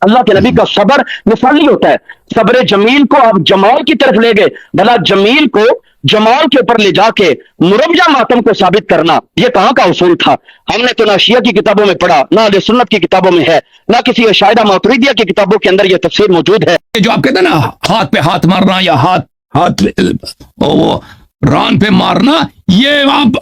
اللہ کے نبی کا صبر مثالی ہوتا ہے. صبر جمیل کو آپ جمال کی طرف لے گئے، بھلا جمیل کو جمال کے اوپر لے جا کے مربجہ ماتم کو ثابت کرنا یہ کہاں کا اصول تھا؟ ہم نے تو نہ شیعہ کی کتابوں میں پڑھا، نہ اہل سنت کی کتابوں میں ہے، نہ کسی عشائرہ ماتریدیہ کی کتابوں کے اندر یہ تفسیر موجود ہے. جو آپ کہتے ہیں نا ہاتھ پہ ہاتھ مارنا یا ہاتھ وہ ران پہ مارنا، یہ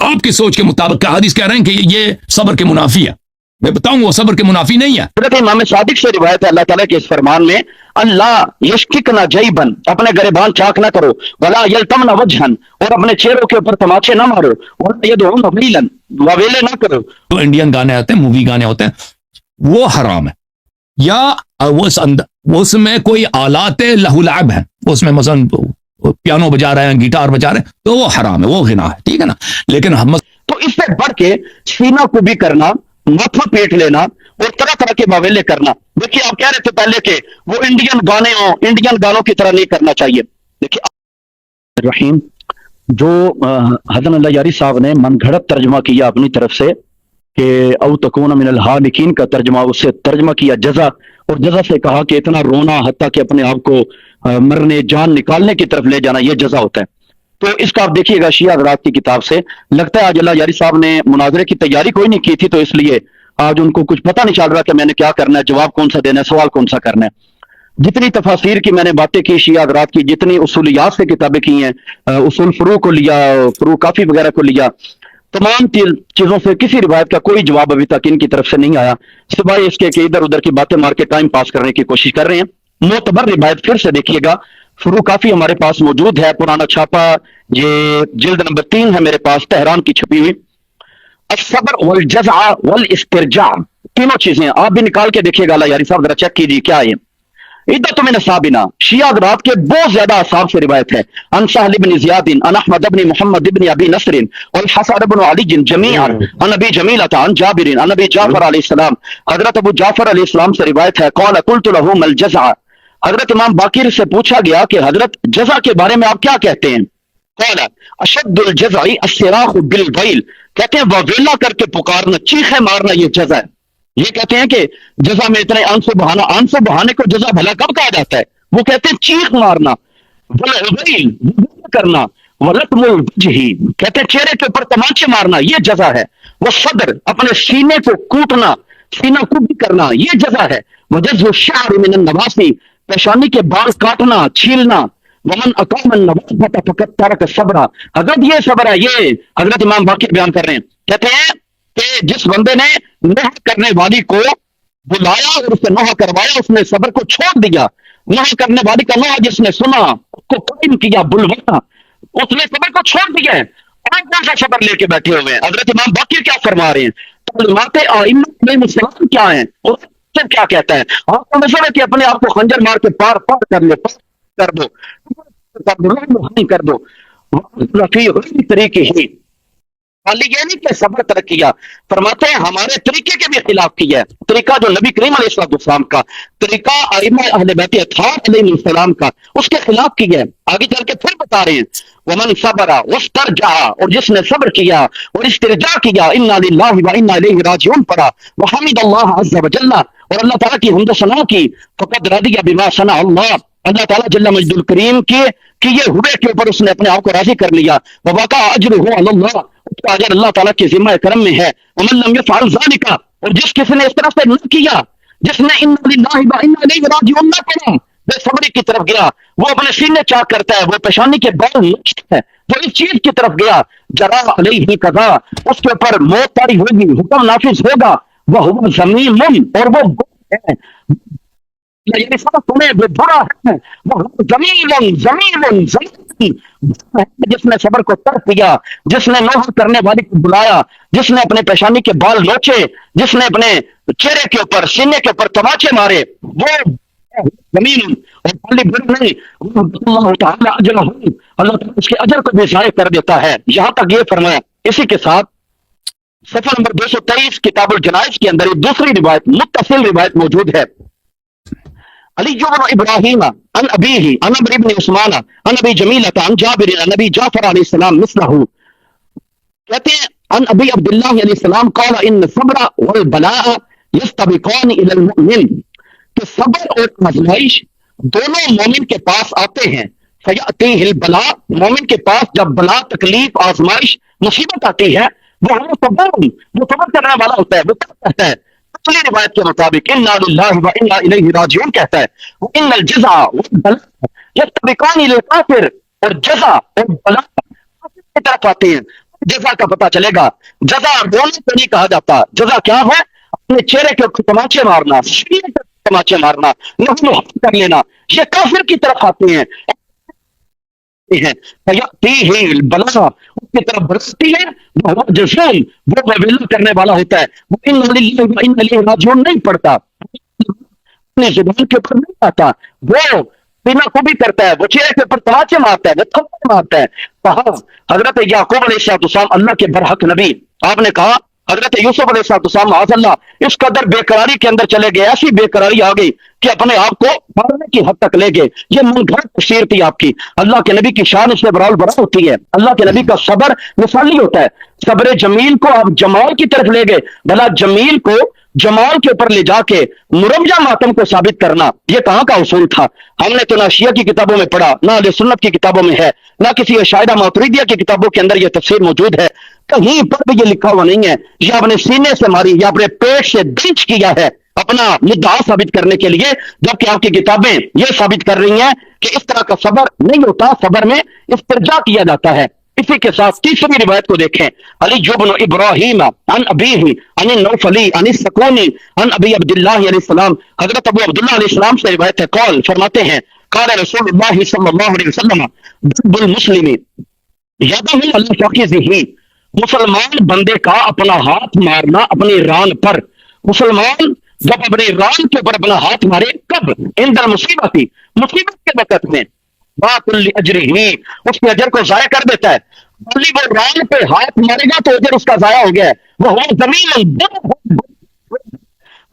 آپ کی سوچ کے مطابق حدیث کہہ رہے ہیں کہ یہ صبر کے منافی ہے. میں بتاؤں وہ صبر کے منافی نہیں ہے. حضرت امام صادق سے روایت ہے اللہ تعالیٰ کے اس فرمان میں، اللہ یشککنا جیبن، اپنے گریبان چاک نہ کرو، ولا یلتمنا وجہن، اور اپنے چہروں کے اوپر تماچے نہ مارو، ولا یدعون ویلن، وویلے نہ کرو. جو انڈین گانے آتے ہیں، مووی گانے ہوتے ہیں، وہ حرام ہے. یا اس میں کوئی آلات لہو لعب ہیں، اس میں مثلا پیانو بجا رہے ہیں، گٹار بجا رہے ہیں، تو وہ حرام ہے، وہ غنا ہے. ٹھیک ہے نا. لیکن ہم تو اس سے بڑھ کے سینہ کو بھی کرنا، ماتھا پیٹ لینا اور طرح طرح کے واویلے کرنا. دیکھیے آپ کہہ رہے تھے پہلے کہ وہ انڈین گانوں کی طرح نہیں کرنا چاہیے. دیکھیے رحیم، جو حسن اللہ یاری صاحب نے من گھڑت ترجمہ کیا اپنی طرف سے کہ او تکون من الحالکین کا ترجمہ، اس سے ترجمہ کیا جزا، اور جزا سے کہا کہ اتنا رونا حتیٰ کہ اپنے آپ کو مرنے جان نکالنے کی طرف لے جانا، یہ جزا ہوتا ہے. تو اس کا آپ دیکھیے گا شیعہ حضرات کی کتاب سے. لگتا ہے آج اللہ یاری صاحب نے مناظرے کی تیاری کوئی نہیں کی تھی، تو اس لیے آج ان کو کچھ پتہ نہیں چل رہا کہ میں نے کیا کرنا ہے، جواب کون سا دینا ہے، سوال کون سا کرنا ہے. جتنی تفاسیر کی میں نے باتیں کی شیعہ حضرات کی، جتنی اصولیات سے کتابیں کی ہیں، اصول فروع کو لیا، فروع کافی وغیرہ کو لیا، تمام چیزوں سے کسی روایت کا کوئی جواب ابھی تک ان کی طرف سے نہیں آیا، سوائے اس کے کہ ادھر ادھر کی باتیں مار کے ٹائم پاس کرنے کی کوشش کر رہے ہیں. معتبر روایت پھر سے دیکھیے گا، فروع کافی ہمارے پاس موجود ہے، پرانا چھاپا، یہ جلد نمبر 3 ہے میرے پاس، تہران کی چھپی ہوئی. الصبر والجزع والاسترجاع، تینوں چیزیں آپ بھی نکال کے دیکھیے گا. اللہ یاری صاحب ذرا چیک کیجیے کیا ہے. عدت من اصحابنا، شیعہ حضرات کے بہت زیادہ اصحاب سے روایت ہے. عن سہل بن زیاد، عن احمد بن محمد بن ابی نصر، والحسن بن علی جميعا عن ابی جمیلۃ عن جابر عن ابی جعفر علیہ السلام. حضرت ابو جعفر علیہ السلام سے روایت ہے، قال قلت له ما الجزع، حضرت امام باقر سے پوچھا گیا کہ حضرت جزع کے بارے میں آپ کیا کہتے ہیں؟ قال اشد الجزع الصراخ بالویل، کہتے ہیں واویلا کر کے پکارنا، چیخیں مارنا، یہ جزع ہے. یہ کہتے ہیں کہ جزا میں اتنے آنسو بہانے کو جزا بھلا کب کہا جاتا ہے؟ وہ کہتے ہیں چیخ مارنا، والغیل کرنا، ولطم الوجہ، کہتے ہیں چہرے کے اوپر تمانچے مارنا، یہ جزا ہے. وہ صدر، اپنے سینے کو کوٹنا، سینہ کو بھی کرنا، یہ جزا ہے. وجز الشعر من النواسی، پیشانی کے بال کاٹنا، چھیلنا. ومن اقام النواصب فقد ترک الصبر، حضرت یہ صبر ہے. یہ حضرت امام باقر بیان کر رہے ہیں، کہتے ہیں کہ جس بندے نے نوح کرنے والی کو بلایا اور اسے نوح کروایا، اس نے صبر کو چھوڑ دیا. نوح کرنے والی کا نوح جس نے سنا، کو قائم کیا، بلوانا، اس نے صبر کو چھوڑ دیا ہے. آپ کون سا صبر لے کے بیٹھے ہوئے ہیں؟ حضرت امام باقر کیا فرما رہے ہیں، تعلیمات ائمہ علیہ السلام کیا ہیں، اور سب کیا کہتا ہے. آپ کو مشورہ ہے کہ اپنے آپ کو خنجر مار کے پار کر لو، کر دو، کر دو رفیع طریقے ہی. خالی یہ نہیں کہ صبر ترک کیا، فرماتے ہیں ہمارے طریقے کے بھی خلاف کیا ہے. طریقہ جو نبی کریم علیہ السلام کا، طریقہ ائمہ اہل بیت اطہار علیہ السلام کا، اس کے خلاف کیا ہے. آگے چل کے پھر بتا رہے ہیں، ومن صبر واسترجع، اور جس نے صبر کیا اور استرجاع کیا، انا للہ وانا الیہ راجعون پڑھا، وحمد اللہ عز وجل، اور اللہ تعالیٰ کی حمد و ثنا کی، فقد رضی بما صنع اللہ، اللہ تعالیٰ جل مجد الکریم کے یہ ہوئے کے اوپر اس نے اپنے آپ کو راضی کر لیا. ووقع اجرہ علی اللہ، اس کا اجر اللہ تعالیٰ کے ذمہ کرم میں ہے. ومن لم يفعل ذلك، اور جس کسی نے اس طرح سے نہ کیا، جس نے انا للہ وانا الیہ راجعون نہ پڑھا، بے صبری کی طرف گیا، وہ اپنے سینے چاک کرتا ہے، وہ پیشانی کے بال نوچتا ہے، وہ اس چیز کی طرف گیا، جرا علیہ قضا، اس کے اوپر موت طاری ہوگی، حکم نافذ ہوگا. وہ ذمیم، اور وہ ہے یہ سب تمہیں وہ برا ہے، وہ زمین جس نے صبر کو ترک کیا، جس نے نوح کرنے والی کو بلایا، جس نے اپنے پیشانی کے بال نوچے، جس نے اپنے چہرے کے اوپر، سینے کے اوپر تماچے مارے، وہ زمین. اور خالی بڑا نہیں، اللہ تعالیٰ اجرہ، اللہ تعالیٰ اس کے اجر کو بھی ضائع کر دیتا ہے. یہاں تک یہ فرمایا. اسی کے ساتھ صفحہ نمبر 223 کتاب الجنائز کے اندر ایک دوسری روایت، متصل روایت موجود ہے. علی بن ابراہیم عن ابیہ عن عمرو بن عثمان عن ابی جمیلۃ عن جابر عن ابی جعفر علیہ السلام مثلہ، کہتے ہیں عن ابی عبداللہ علیہ السلام قال ان الصبر والبلاء يستبقان الى المؤمن، کہ صبر اور آزمائش دونوں مومن کے پاس آتے ہیں. فیاتیہ البلا، مومن کے پاس جب بلا، تکلیف، آزمائش، مصیبت آتی ہے، وہ صبر کرنے والا ہوتا ہے. وہ کہتا ہے پچھلی روایت کے مطابق انا للہ و انا الیہ راجعون کہتا ہے وان الجزاء والبلاء یستبقان للکافر، اور جزا اور بلا کی طرف آتے ہیں. جزا کا پتہ چلے گا. جزا رونے کو نہیں کہا جاتا. جزا کیا ہے؟ اپنے چہرے کے اوپر تماچے مارنا، شریر کے تماچے مارنا، لہو کر لینا. یہ کافر کی طرف آتے ہیں. فیاتیہ البلاء، اس کی طرف برستی ہے. وہ جزون، وہ ویلا کرنے والا ہوتا ہے. وہ انا للہ و انا الیہ راجعون نہیں پڑھتا، اپنی زبان کے اوپر نہیں آتا. وہ بنا کو بھی کرتا ہے، وہ چہرے کے اوپر تماچے مارتا ہے، وہ تھپڑ مارتا ہے. کہا حضرت یعقوب علیہ السلام اللہ کے برحق نبی، آپ نے کہا حضرت یوسف علیہ السلام معاذ اللہ اس قدر بے قراری کے اندر چلے گئے، ایسی بے قراری آ گئی کہ اپنے آپ کو مارنے کی حد تک لے گئے. یہ من گھڑت تفسیر تھی آپ کی. اللہ کے نبی کی شان اس سے برال بڑا ہوتی ہے. اللہ کے نبی کا صبر مثالی ہوتا ہے. صبر جمیل کو آپ جمال کی طرف لے گئے. بھلا جمیل کو جمال کے اوپر لے جا کے مرمجہ ماتم کو ثابت کرنا یہ کہاں کا اصول تھا؟ ہم نے تو نہ شیعہ کی کتابوں میں پڑھا، نہ اہل سنت کی کتابوں میں ہے، نہ کسی عشائرہ ماتریدیہ کی کتابوں کے اندر یہ تفسیر موجود ہے. کہیں پر بھی یہ لکھا ہوا نہیں ہے. یا اپنے سینے سے ماری یا اپنے پیٹ سے دنچ کیا ہے اپنا مدعا ثابت کرنے کے لیے، جبکہ آپ کی کتابیں یہ ثابت کر رہی ہیں کہ اس طرح کا صبر نہیں ہوتا. صبر میں استرجاع کیا جاتا ہے. اسی کے ساتھ تیسری روایت کو دیکھیں. علی بن ابراہیم عن ابیہ عن النوفلی عن السکونی عن ابی عبداللہ علیہ السلام، حضرت ابو عبداللہ علیہ السلام سے روایت ہے. قال، فرماتے ہیں قال رسول اللہ صلی اللہ علیہ وسلم ضرب المسلم یدہ علی فخذہ، مسلمان بندے کا اپنا ہاتھ مارنا اپنی ران پر. مسلمان جب اپنی ران کے اوپر اپنا ہاتھ مارے، کب؟ عند المصیبت، مصیبت کے وقت میں. بات اجرہ، اس کے اجر کو ضائع کر دیتا ہے. بلی وہ ران پہ ہاتھ مارے گا تو اجر اس کا ضائع ہو گیا ہے. وہ زمین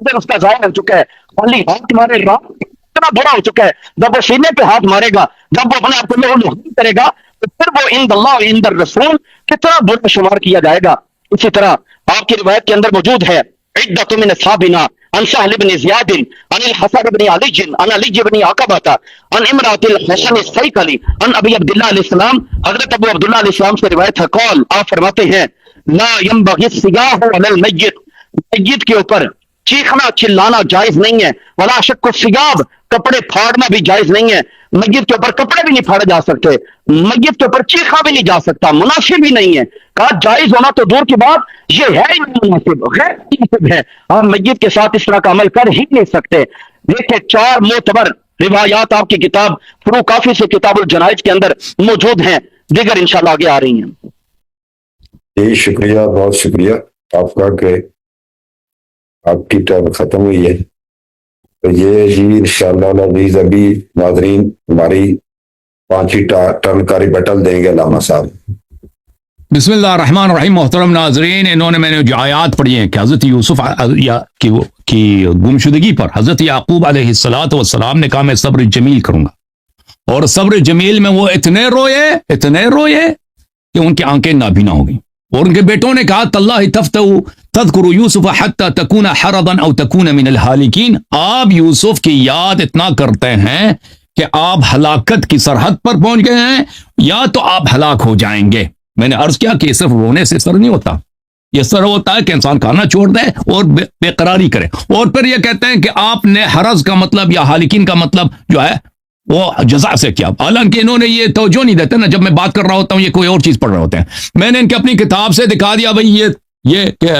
اجر اس کا ضائع ہو چکا ہے. بلی ہاتھ مارے ران اتنا بڑا ہو چکا ہے. جب وہ سینے پہ ہاتھ مارے گا، جب وہ اپنے آپ کو لوہی کرے گا، تو پھر وہ عند اللہ عند الرسول کتنا برا شمار کیا جائے گا. اسی طرح آپ کی روایت کے اندر موجود ہے عدۃ من اصحابنا عن سہل بن زیاد عن الحسن بن علی عن علی بن عقبہ عن امرأۃ الحسن السیکلی عن ابی عبداللہ علیہ السلام، حضرت ابو عبداللہ علیہ السلام سے روایت ہے. قال، آپ فرماتے ہیں لا ينبغي الصیاح علی المیت، میت کے اوپر چیخنا چلانا جائز نہیں ہے. ولا شک الثیاب، کپڑے پھاڑنا بھی جائز نہیں ہے. میت کے اوپر کپڑے بھی نہیں پھاڑے جا سکتے، میت کے اوپر چیخا بھی نہیں جا سکتا، مناسب بھی نہیں ہے. کہا جائز ہونا تو دور کی بات، یہ ہے ہی نہیں مناسب، غیر مناسب ہے. آپ میت کے ساتھ اس طرح کا عمل کر ہی نہیں سکتے. دیکھیں 4 معتبر روایات آپ کی کتاب فروع کافی سے کتاب الجنائز کے اندر موجود ہیں. دیگر انشاءاللہ آگے آ رہی ہیں. جی شکریہ، بہت شکریہ آپ کا کہ آپ کی ٹرم ختم ہوئی ہے. تو یہ جی انشاءاللہ العزیز ابھی ناظرین ہماری 5ویں ٹرن کا ریبٹل دیں گے علامہ صاحب. بسم اللہ الرحمن الرحیم. محترم ناظرین، میں نے جو آیات پڑھی ہیں کہ حضرت یوسف کی گمشدگی پر حضرت یعقوب علیہ السلام نے کہا میں صبر جمیل کروں گا، اور صبر جمیل میں وہ اتنے روئے کہ ان کی آنکھیں نابینا ہو گئیں. اور ان کے بیٹوں نے کہا تاللہ تذکر یوسف حتی تکون حرضا او تکون من الہالکین، آپ یوسف کی یاد اتنا کرتے ہیں کہ آپ ہلاکت کی سرحد پر پہنچ گئے ہیں یا تو آپ ہلاک ہو جائیں گے. میں نے عرض کیا کہ صرف رونے سے سر نہیں ہوتا، یہ سر ہوتا ہے کہ انسان کھانا چھوڑ دے اور بے قراری کرے. اور پھر یہ کہتے ہیں کہ آپ نے حرض کا مطلب یا حالکین کا مطلب جو ہے وہ جزا سے کیا، حالانکہ انہوں نے یہ توجہ نہیں دیتے نا. جب میں بات کر رہا ہوتا ہوں یہ کوئی اور چیز پڑھ رہے ہوتے ہیں. میں نے ان کی اپنی کتاب سے دکھا دیا بھائی یہ کہ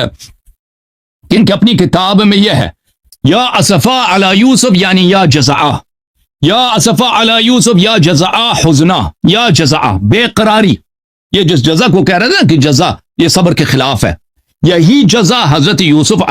ان کی اپنی کتاب میں یہ ہے یا اسفا علی یوسف یعنی یا جزا، یا اسفا علی یوسف یا جزا حزنا، یا جزا بے قراری. یہ جس جزا کو کہہ رہے تھے کہ جزا یہ صبر کے خلاف ہے، یہی جزا حضرت یوسف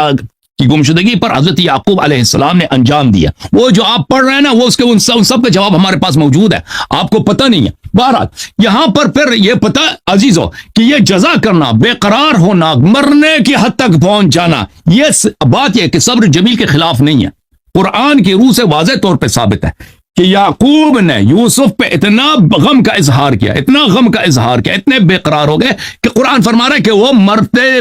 کی گمشدگی پر حضرت یعقوب علیہ السلام نے انجام دیا. وہ جو آپ پڑھ رہے ہیں نا وہ اس کے ان سب کا جواب ہمارے پاس موجود ہے، آپ کو پتہ نہیں ہے. بہرحال یہاں پر پھر یہ پتہ عزیزو کہ یہ جزا کرنا، بے قرار ہونا، مرنے کی حد تک پہنچ جانا، یہ بات یہ ہے کہ صبر جمیل کے خلاف نہیں ہے. قرآن کی روح سے واضح طور پہ ثابت ہے کہ یعقوب نے یوسف پہ اتنا غم کا اظہار کیا، اتنا غم کا اظہار کیا، اتنے بے قرار ہو گئے کہ قرآن فرما رہا ہے کہ وہ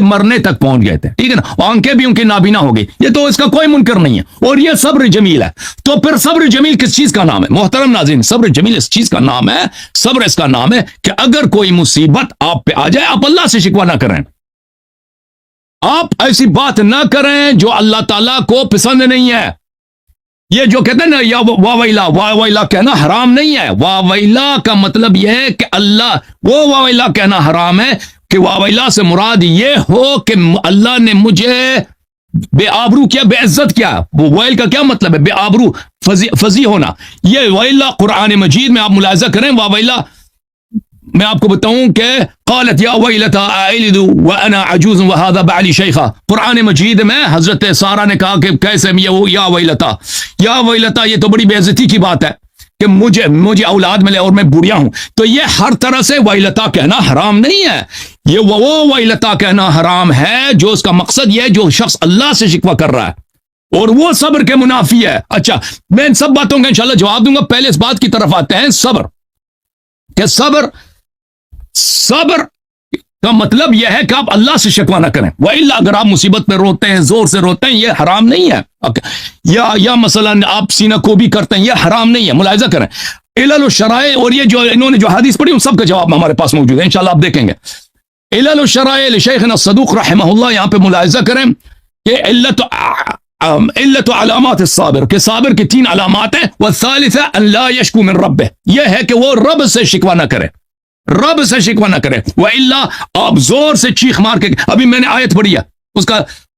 مرنے تک پہنچ گئے تھے، ٹھیک ہے نا، آنکھیں بھی ان کی نابینا ہو گئی. یہ تو اس کا کوئی منکر نہیں ہے، اور یہ صبر جمیل ہے. تو پھر صبر جمیل کس چیز کا نام ہے محترم ناظرین؟ صبر جمیل اس چیز کا نام ہے، صبر اس کا نام ہے کہ اگر کوئی مصیبت آپ پہ آ جائے، آپ اللہ سے شکوہ نہ کریں، آپ ایسی بات نہ کریں جو اللہ تعالیٰ کو پسند نہیں ہے. یہ جو کہتے ہیں نا یا واویلا کہنا حرام نہیں ہے. واویلا کا مطلب یہ ہے کہ اللہ وہ واویلا کہنا حرام ہے کہ واویلا سے مراد یہ ہو کہ اللہ نے مجھے بے آبرو کیا، بے عزت کیا. وہ ویل کا کیا مطلب ہے؟ بے آبرو، فضیح ہونا. یہ ویلا قرآن مجید میں آپ ملاحظہ کریں، واویلا میں آپ کو بتاؤں کہ قالت یا ویلتا اعلد وانا عجوز وهذا بعلی شیخا. قرآن مجید میں حضرت سارہ نے کہا کہ کیسے یا ویلتا یہ تو بڑی بے عزتی کی بات ہے کہ مجھے اولاد ملے اور میں بوڑھیا ہوں. تو یہ ہر طرح سے ویلتا کہنا حرام نہیں ہے. یہ وہ ویلتا کہنا حرام ہے جو اس کا مقصد یہ ہے جو شخص اللہ سے شکوہ کر رہا ہے، اور وہ صبر کے منافی ہے. اچھا، میں ان سب باتوں کا انشاءاللہ جواب دوں گا. پہلے اس بات کی طرف آتے ہیں، صبر کہ صبر کا مطلب یہ ہے کہ آپ اللہ سے شکوہ نہ کریں. وَإِلَّا اگر آپ مصیبت پہ روتے ہیں، زور سے روتے ہیں، یہ حرام نہیں ہے. یا مثلا آپ سینہ کو بھی کرتے ہیں، یہ حرام نہیں ہے. ملاحظہ کریں علل الشرائع، اور یہ جو انہوں نے جو حدیث پڑھی ان سب کا جواب ہمارے پاس موجود ہے، انشاءاللہ آپ دیکھیں گے. علل الشرائع لشیخنا الصدوق رحمہ اللہ، یہاں پہ ملاحظہ کریں کہ علت علامات الصابر، کہ صابر کی 3 علامات ہیں. والثالثہ ان لا یشکو من ربہ، یہ ہے کہ وہ رب سے شکوہ نہ کرے، رب سے شکوہ نہ کرے. وَإِلَّا آپ زور سے چیخ مار کے، ابھی میں نے آیت پڑھی ہے،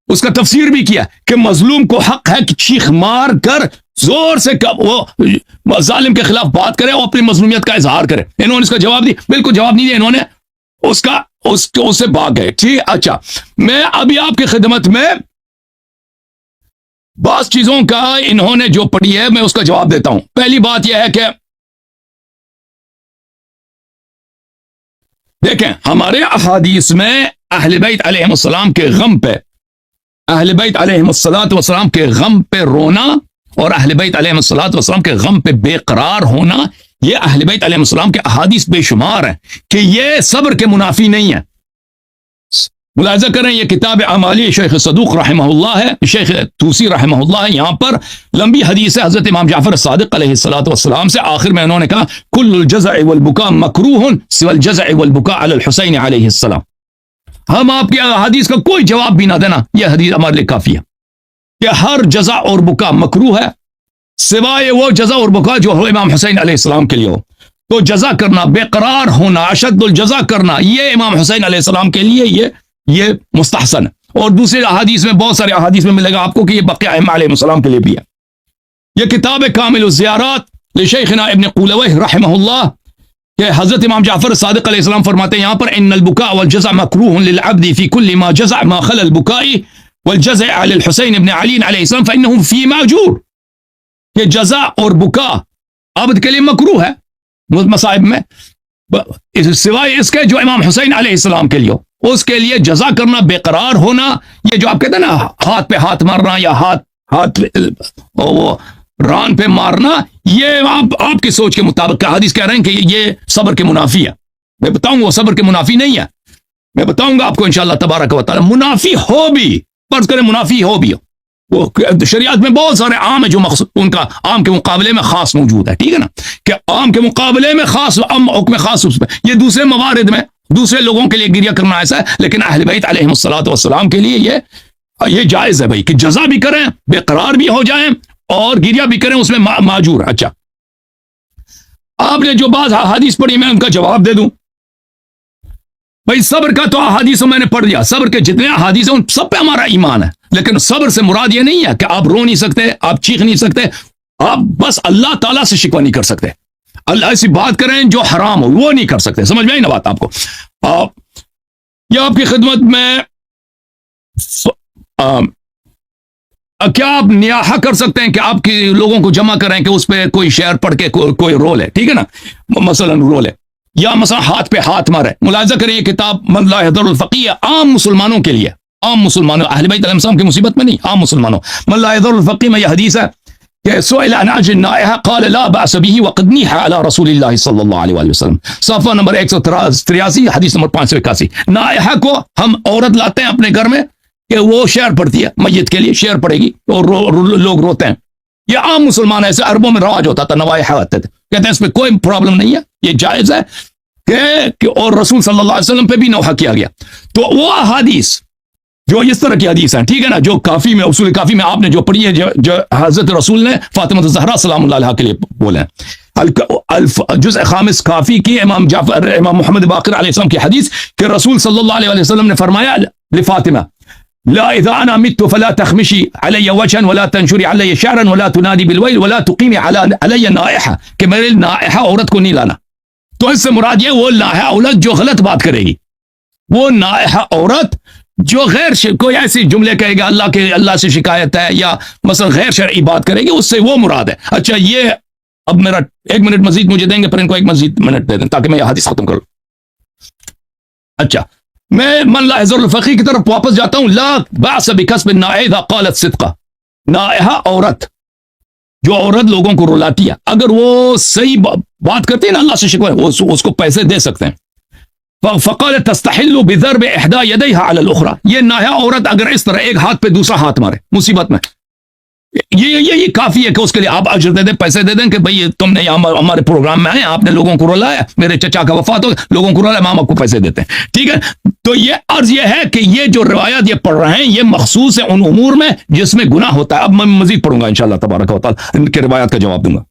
اس کا تفسیر بھی کیا کہ مظلوم کو حق ہے کہ چیخ مار کر زور سے وہ ظالم کے خلاف بات کرے اور اپنی مظلومیت کا اظہار کرے. انہوں نے اس کا جواب دی، بالکل جواب نہیں دیا انہوں نے، اس سے بھاگ گئے. ٹھیک، اچھا میں ابھی آپ کی خدمت میں بعض چیزوں کا انہوں نے جو پڑھی ہے میں اس کا جواب دیتا ہوں. پہلی بات یہ ہے کہ دیکھیں ہمارے احادیث میں اہل بیت علیہم السلام کے غم پہ، اہل بیت علیہم السلام کے غم پہ رونا اور اہل بیت علیہم السلام کے غم پہ بے قرار ہونا، یہ اہل بیت علیہم السلام کے احادیث بے شمار ہیں کہ یہ صبر کے منافی نہیں ہے. ملاحظہ کریں یہ کتاب اعمالی شیخ صدوق رحمہ اللہ ہے، شیخ توسی رحمہ اللہ ہے. یہاں پر لمبی حدیث ہے حضرت امام جعفر صادق علیہ السلام سے. آخر میں انہوں نے کہا کل الجزع والبکاء مکروہ سوى الجزع والبکاء علی الحسین علیہ السلام. ہم آپ کی حدیث کا کوئی جواب بھی نہ دینا، یہ حدیث ہمارے لیے کافی ہے کہ ہر جزع اور بکا مکروہ ہے سوائے وہ جزع اور بکا جو امام حسین علیہ السلام کے لیے ہو. تو جزع کرنا، بے قرار ہونا، اشد الجزع کرنا، یہ امام حسین علیہ السلام کے لیے یہ مستحسن ہے. اور دوسرے احادیث میں، بہت سارے احادیث میں ملے گا آپ کو کہ یہ بقیہ ائمہ علیہ السلام کے لیے بھی ہے. یہ کتاب کامل الزیارات لشیخنا ابن قولویہ رحمہ اللہ کہ حضرت امام جعفر صادق علیہ السلام فرماتے ہیں یہاں پر ان البکاء والجزع مکروہ للعبد فی کل ما جزع ما خلا البکاء والجزع علی الحسین ابن علی علیہ السلام فانه فی ماجور، کہ جزع اور بکا عبد کے لیے مکروہ ہے مصائب میں، سوائے اس کے جو امام حسین علیہ السلام کے لیے ہو. اس کے لیے جزا کرنا، بے قرار ہونا، یہ جو آپ کہتے ہیں نا ہاتھ پہ ہاتھ مارنا یا ہاتھ وہ ران پہ مارنا، یہ آپ کی سوچ کے مطابق حدیث کہہ رہے ہیں کہ یہ صبر کے منافی ہے. میں بتاؤں گا وہ صبر کے منافی نہیں ہے، میں بتاؤں گا آپ کو انشاءاللہ تبارک و تعالی. منافی ہو بھی، فرض کریں منافی ہو بھی، وہ شریعت میں بہت سارے عام ہے جو ان کا عام کے مقابلے میں خاص موجود ہے، ٹھیک ہے نا، کہ عام کے مقابلے میں خاص، حکم خاص اس پہ. یہ دوسرے موارد میں دوسرے لوگوں کے لیے گریہ کرنا ایسا ہے، لیکن اہل بیت علیہم السلام کے لیے یہ جائز ہے بھائی کہ جزا بھی کریں، بے قرار بھی ہو جائیں اور گریہ بھی کریں، اس میں معجور. اچھا آپ نے جو بعض حدیث پڑھی میں ان کا جواب دے دوں. بھائی صبر کا تو احادیث میں نے پڑھ دیا، صبر کے جتنے احادیث ہیں ان سب پہ ہمارا ایمان ہے، لیکن صبر سے مراد یہ نہیں ہے کہ آپ رو نہیں سکتے، آپ چیخ نہیں سکتے، آپ بس اللہ تعالیٰ سے شکوہ نہیں کر سکتے. اللہ ایسی بات کریں جو حرام ہو وہ نہیں کر سکتے. سمجھ میں آئی نا بات آپ کو؟ یہ آپ کی خدمت میں کیا آپ نیاحہ کر سکتے ہیں کہ آپ کی لوگوں کو جمع کریں کہ اس پہ کوئی شعر پڑھ کے کوئی رول ہے، ٹھیک ہے نا، مثلا رول ہے، یا مثلا ہاتھ پہ ہاتھ مارے. ملاحظہ کریں یہ کتاب من لا يضر الفقیہ عام مسلمانوں کے لیے، عام مسلمانوں، اہل بیت علیہ السلام کی مصیبت میں نہیں، عام مسلمانوں. من لا يضر الفقیہ میں یہ حدیث ہے کہ سئل عن عجل النائحة قال لا بأس به وقد نيح على رسول الله صلی اللہ علیہ وآلہ وسلم. صفحہ نمبر 183 حدیث نمبر 581. نائحہ کو ہم عورت لاتے ہیں اپنے گھر میں کہ وہ شعر پڑھتی ہے میت کے لیے، شعر پڑھے گی اور لوگ روتے ہیں. یہ عام مسلمان ایسے عربوں میں رواج ہوتا تھا، نوائحہ ہوتے تھے. کہتے ہیں اس میں کوئی پرابلم نہیں ہے، یہ جائز ہے کہ اور رسول صلی اللہ علیہ وسلم پہ بھی نوحہ کیا گیا. تو وہ احادیث جو اس طرح کی حدیث ہیں، ٹھیک ہے نا، جو کافی میں اصول کافی میں آپ نے جو پڑھی ہے، جو حضرت رسول نے فاطمہ الزہرا سلام اللہ علیہ کے لیے بولے ہیں. جزء خامس کافی کی امام محمد باقر علیہ السلام کی حدیث کہ رسول صلی اللہ علیہ وسلم نے فرمایا لفاطمہ لا اذا انا مت فلا تخمشي علي وجها ولا تنشري علي شعرا ولا تنادي بالويل ولا تقيمي علي نائحة، کہ میرے نائحہ عورت کو نہیں لانا. تو اس سے مراد یہ وہ نائحہ عورت جو غلط بات کرے گی، وہ نائحہ عورت جو کوئی ایسی جملے کہے گا اللہ سے شکایت ہے یا مثلا غیر شرعی بات کرے گی، اس سے وہ مراد ہے. اچھا یہ اب میرا 1 منٹ مزید مجھے دیں گے، پھر ان کو 1 مزید منٹ دے دیں تاکہ میں یہ حدیث ختم کروں. اچھا میں من لا يزر الفقی کی طرف واپس جاتا ہوں. لا باس بکسب النائحہ اذا قالت صدقہ. نائحہ عورت جو عورت لوگوں کو رلاتی ہے، اگر وہ صحیح بات کرتی ہے نا، اللہ سے شکوہ ہے، اس کو پیسے دے سکتے ہیں. فقالت تستحل بضرب احدى يديها على الاخرى. یہ نائحہ عورت اگر اس طرح ایک ہاتھ پہ دوسرا ہاتھ مارے مصیبت میں، یہ کافی ہے کہ اس کے لیے آپ اجر دے دیں، پیسے دے دیں کہ بھئی تم نے ہمارے پروگرام میں آئے، آپ نے لوگوں کو رلایا، میرے چچا کا وفات ہو، لوگوں کو رلایا، ہم آپ کو پیسے دیتے ہیں. ٹھیک ہے، تو یہ عرض یہ ہے کہ یہ جو روایات یہ پڑھ رہے ہیں یہ مخصوص ہے ان امور میں جس میں گناہ ہوتا ہے. اب میں مزید پڑھوں گا انشاءاللہ تبارک و تعالی، ان کے روایات کا جواب دوں گا.